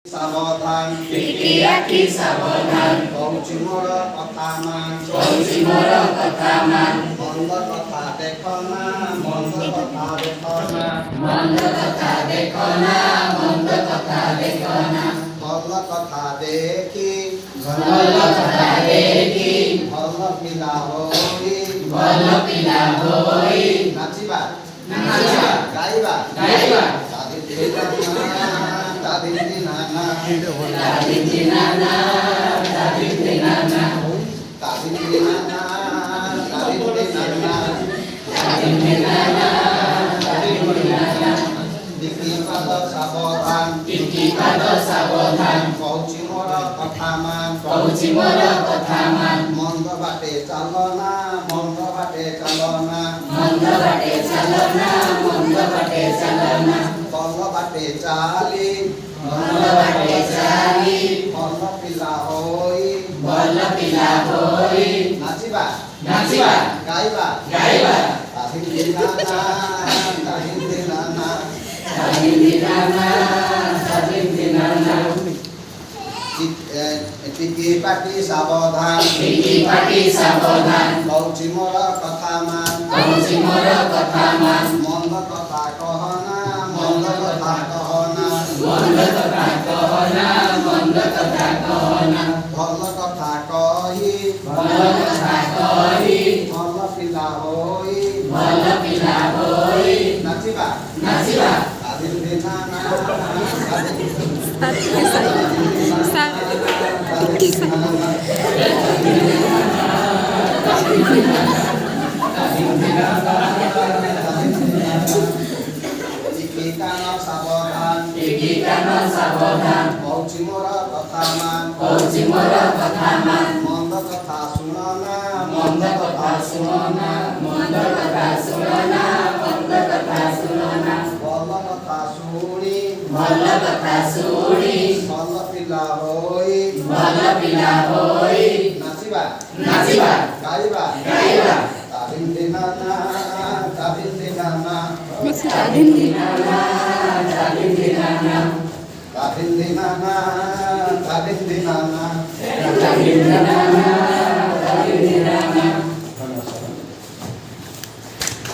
সাবধান টিকি আঁকি সাবধান কৌছি মোর কথা মান কৌছি মোর কথা মান মন্দ কথা দেখ না মন্দ কথা দেখ না মন্দ কথা দেখো না মন্দ কথা দেখো না ভাল কথা দেখি ভাল কথা দেখি ভাল পিলা হই ভাল পিলা হই নাচিবা নাচিবা গাইবা গাইবা দাদিদি নানা দাদিদি নানা দাদিদি নানা দাদিদি নানা দাদিদি নানা দাদিদি নানা দাদিদি নানা দিকি পাদ সাবধান টিকি পাদ সাবধান কৌছি মোর কথা মান কৌছি মোর কথা মান মন্দ বাটে চাল না মন্দ বাটে চাল না মন্দ বাটে চলো না মন্দ বাটে চলো না ভাল বাটে চালি মন্দ বাটে চালি ভাল পিলা হই ভাল পিলা হই নাচিবা নাচিবা গাইবা গাইবা দাদিদি নানা দাদিদি নানা দাদিদি নানা দাদিদি নানা টিকি পাটি সাবধান টিকি পাটি সাবধান কৌছি মোর কথা মান কৌছি মোর কথা মান মন্দ কথা কহ না মন্দ কথা কহ না মন্দ কথা কহ না মন্দ কথা কহ না ভাল কথা কহি ভাল কথা কহি ভাল পিলা হই ভাল পিলা হই নাচিবা নাচিবা দাদিদি নানা টিকি কান সাবধান টিকি কান সাবধান কৌছি মোর কথা মান কৌছি মোর কথা মান মন্দ কথা শুন না মন্দ কথা শুনো না মন্দ কথা শুনো না মন্দ কথা শুনো না ভাল কথা শুনি ভাল কথা শুনি ভাল পিলা হই ভাল পিলা হই নাচিবা নাচিবা গাইবা গাইবা দাদিদি নানা দাদিদি নানা দাদিদি নানা দাদিদি নানা দাদিদি নানা দাদিদি নানা দাদিদি নানা দাদিদি নানা